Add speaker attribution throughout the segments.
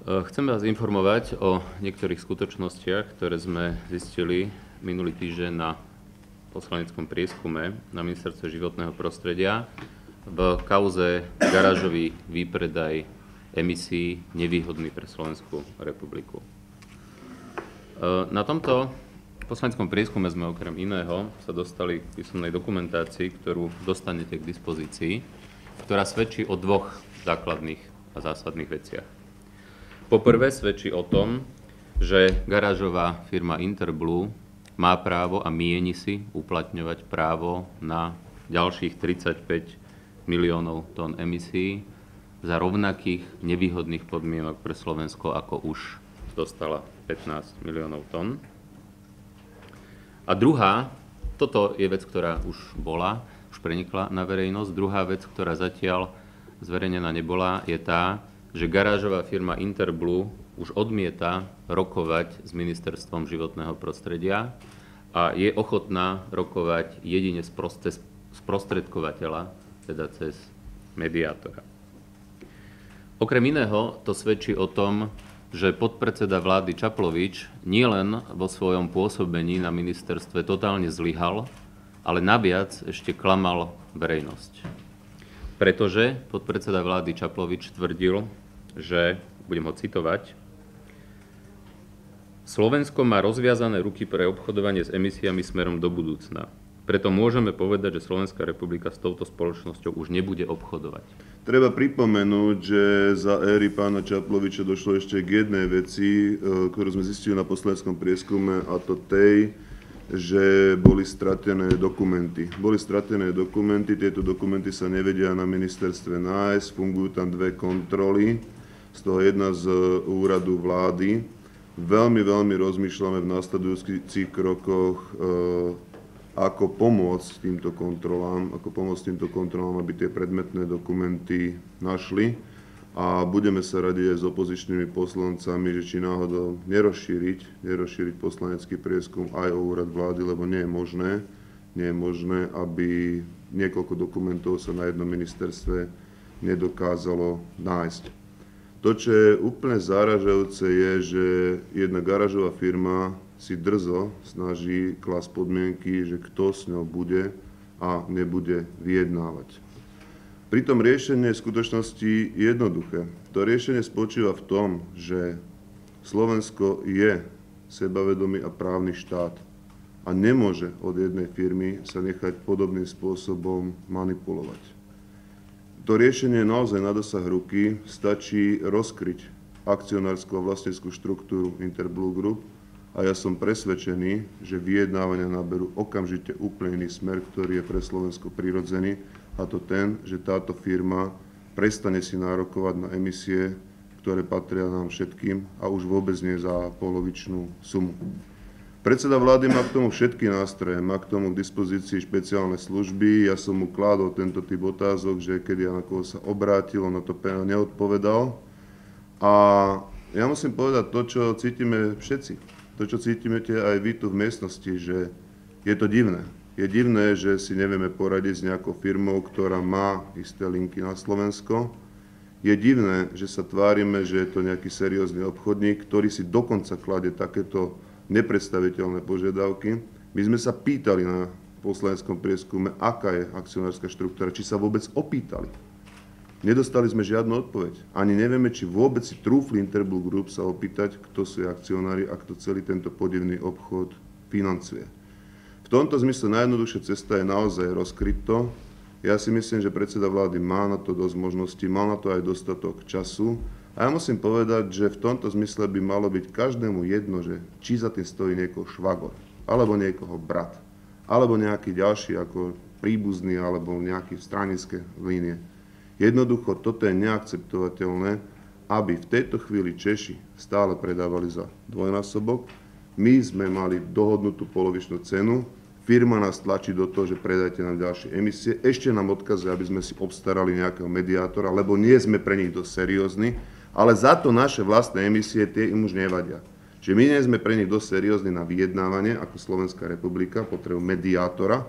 Speaker 1: Chcem vás informovať o niektorých skutočnostiach, ktoré sme zistili minulý týždeň na poslaneckom prieskume na Ministerstve životného prostredia v kauze garážový výpredaj emisí nevýhodný pre Slovenskú republiku. Na tomto poslaneckom prieskume sme okrem iného sa dostali k písomnej dokumentácii, ktorú dostanete k dispozícii, ktorá svedčí o dvoch základných a zásadných veciach. Poprvé svedčí o tom, že garážová firma Interblue má právo a mieni si uplatňovať právo na ďalších 35 miliónov tón emisí za rovnakých nevýhodných podmienok pre Slovensko, ako už dostala 15 miliónov tón. A druhá, toto je vec, ktorá už prenikla na verejnosť. Druhá vec, ktorá zatiaľ zverejnená nebola, je tá, že garážová firma Interblue už odmieta rokovať s Ministerstvom životného prostredia a je ochotná rokovať jedine sprostredkovateľa, teda cez mediátora. Okrem iného to svedčí o tom, že podpredseda vlády Čaplovič nielen vo svojom pôsobení na ministerstve totálne zlyhal, ale naviac ešte klamal verejnosť. Pretože podpredseda vlády Čaplovič tvrdil, že, budem ho citovať, Slovensko má rozviazané ruky pre obchodovanie s emisiami smerom do budúcna. Preto môžeme povedať, že Slovenská republika s touto spoločnosťou už nebude obchodovať.
Speaker 2: Treba pripomenúť, že za éry pána Čaploviča došlo ešte k jednej veci, ktorú sme zistili na poslaneckom prieskume, a to tej, že boli stratené dokumenty. Tieto dokumenty sa nevedia na ministerstve nájsť, fungujú tam dve kontroly, z toho jedna z úradu vlády. Veľmi rozmýšľame v nasledujúcich krokoch, ako pomôcť týmto kontrolám, aby tie predmetné dokumenty našli. A budeme sa radiť aj s opozičnými poslancami, že či náhodou nerozšíriť poslanecký prieskum aj o úrad vlády, lebo nie je možné, aby niekoľko dokumentov sa na jednom ministerstve nedokázalo nájsť. To, čo je úplne záražajúce, je, že jedna garážová firma si drzo snaží klásť podmienky, že kto s ňou bude a nebude vyjednávať. Pritom riešenie je v skutočnosti jednoduché. To riešenie spočíva v tom, že Slovensko je sebavedomý a právny štát a nemôže od jednej firmy sa nechať podobným spôsobom manipulovať. To riešenie je naozaj na dosah ruky, stačí rozkryť akcionárskú a vlastnícku štruktúru Interblue Group a ja som presvedčený, že vyjednávania naberú okamžite úplne iný smer, ktorý je pre Slovensko prirodzený, a to ten, že táto firma prestane si nárokovať na emisie, ktoré patria nám všetkým a už vôbec nie za polovičnú sumu. Predseda vlády má k tomu všetky nástroje, má k tomu k dispozícii špeciálne služby. Ja som mu kládol tento typ otázok, že kedy a na koho sa obrátil, on na to neodpovedal. A ja musím povedať to, čo cítime všetci. To, čo cítime aj vy tu v miestnosti, že je to divné. Je divné, že si nevieme poradiť s nejakou firmou, ktorá má isté linky na Slovensko. Je divné, že sa tvárime, že je to nejaký seriózny obchodník, ktorý si dokonca kladie takéto nepredstaviteľné požiadavky. My sme sa pýtali na poslaneckom prieskume, aká je akcionárska štruktúra, či sa vôbec opýtali. Nedostali sme žiadnu odpoveď. Ani nevieme, či vôbec si trúfli Interblue Group sa opýtať, kto sú akcionári a kto celý tento podivný obchod financuje. V tomto zmysle najjednoduchšia cesta je naozaj rozkryť to. Ja si myslím, že predseda vlády má na to dosť možností, mal na to aj dostatok času. A ja musím povedať, že v tomto zmysle by malo byť každému jedno, že či za tým stojí niekoho švagor, alebo niekoho brat, alebo nejaký ďalší ako príbuzný, alebo nejaké stranické línie. Jednoducho toto je neakceptovateľné, aby v tejto chvíli Češi stále predávali za dvojnásobok. My sme mali dohodnutú polovičnú cenu, firma nás tlačí do toho, že predajte nám ďalšie emisie, ešte nám odkazuje, aby sme si obstarali nejakého mediátora, lebo nie sme pre nich dosť seriózni, ale za to naše vlastné emisie, tie im už nevadia. Čiže my nie sme pre nich dosť seriózni na vyjednávanie, ako Slovenská republika, potrebujú mediátora,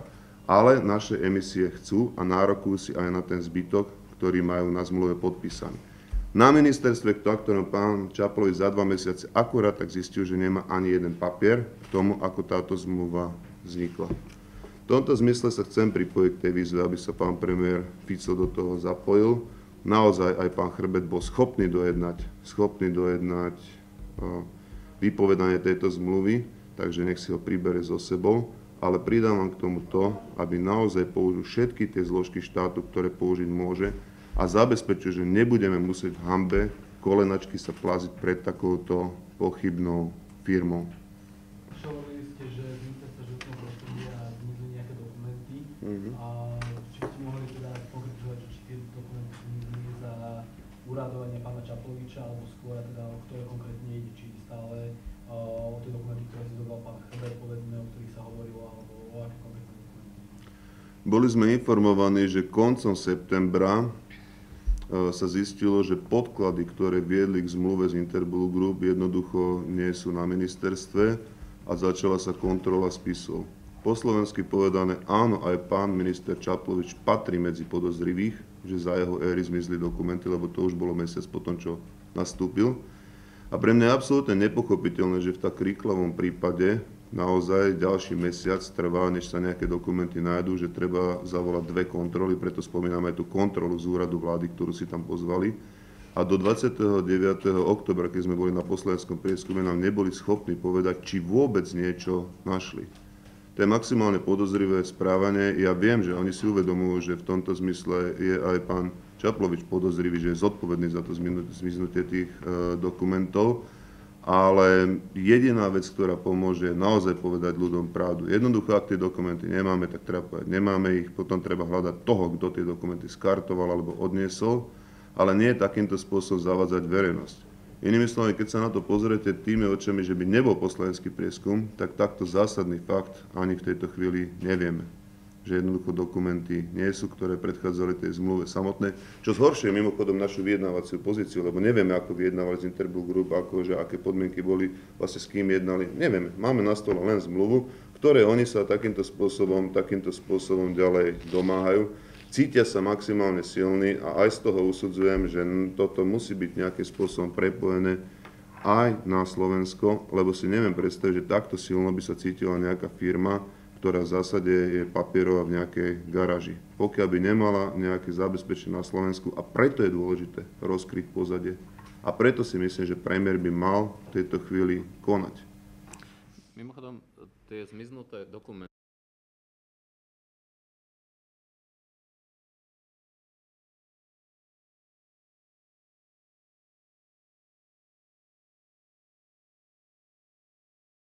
Speaker 2: ale naše emisie chcú a nárokujú si aj na ten zbytok, ktorý majú na zmluve podpísaný. Na ministerstve, ktorom pán Čaplovič za 2 mesiace akurát tak zistil, že nemá ani jeden papier k tomu, ako táto zmluva vznikla. V tomto zmysle sa chcem pripojiť k tej výzve, aby sa pán premiér Fico do toho zapojil. Naozaj aj pán Chrbet bol schopný dojednať vypovedanie tejto zmluvy, takže nech si ho pribere so sebou, ale pridávam k tomu to, aby naozaj použil všetky tie zložky štátu, ktoré použiť môže, a zabezpečuje, že nebudeme musieť v hanbe kolenačky sa plaziť pred takouto pochybnou firmou.
Speaker 3: Hovorili ste, že z Ministerstva životného prostredia zmizli nejaké dokumenty. A či ste mohli teda konkretizovať, či tie dokumenty zmizli za uradovanie pána Čaploviča, alebo skôr teda o ktoré konkrétne ide, či stále o tie dokumenty, ktoré si dodal pán Chrbet, povedzme, o ktorých sa hovorilo, alebo o aké konkrétne dokumenty?
Speaker 2: Boli sme informovaní, že koncom septembra sa zistilo, že podklady, ktoré viedli k zmluve z Interbulu Group, jednoducho nie sú na ministerstve a začala sa kontrola spisov. Po slovensky povedané, áno, aj pán minister Čaplovič patrí medzi podozrivých, že za jeho éry zmizli dokumenty, lebo to už bolo mesiac po tom, čo nastúpil. A pre mňa je absolútne nepochopiteľné, že v tak rýchlavom prípade naozaj ďalší mesiac trvá, než sa nejaké dokumenty nájdú, že treba zavolať 2 kontroly, preto spomínam aj tú kontrolu z úradu vlády, ktorú si tam pozvali. A do 29. októbra, keď sme boli na poslaneckom prieskume, nám neboli schopní povedať, či vôbec niečo našli. To je maximálne podozrivé správanie. Ja viem, že oni si uvedomujú, že v tomto zmysle je aj pán Čaplovič podozrivý, že je zodpovedný za to zmiznutie tých dokumentov. Ale jediná vec, ktorá pomôže, je naozaj povedať ľuďom pravdu. Jednoducho, ak tie dokumenty nemáme, tak treba povedať, nemáme ich, potom treba hľadať toho, kto tie dokumenty skartoval alebo odniesol, ale nie takýmto spôsobom zavádzať verejnosť. Inými slovami, keď sa na to pozriete tými očami, že by nebol poslanecký prieskum, tak takto zásadný fakt ani v tejto chvíli nevieme. Že jednoducho dokumenty nie sú, ktoré predchádzali tej zmluve samotnej. Čo zhoršuje mimochodom našu vyjednávaciu pozíciu, lebo nevieme, ako vyjednávali z Interbul Group, akože aké podmienky boli, vlastne s kým jednali. Nevieme. Máme na stole len zmluvu, ktoré oni sa takýmto spôsobom ďalej domáhajú. Cítia sa maximálne silní a aj z toho usudzujem, že toto musí byť nejakým spôsobom prepojené aj na Slovensko, lebo si neviem predstaviť, že takto silno by sa cítila nejaká firma, ktorá v zásade je papierová v nejakej garáži. Pokiaľ by nemala nejaké zabezpečenie na Slovensku, a preto je dôležité rozkryť pozadie. A preto si myslím, že premiér by mal v tejto chvíli konať.
Speaker 1: Mimochodom, tie zmiznuté dokumenty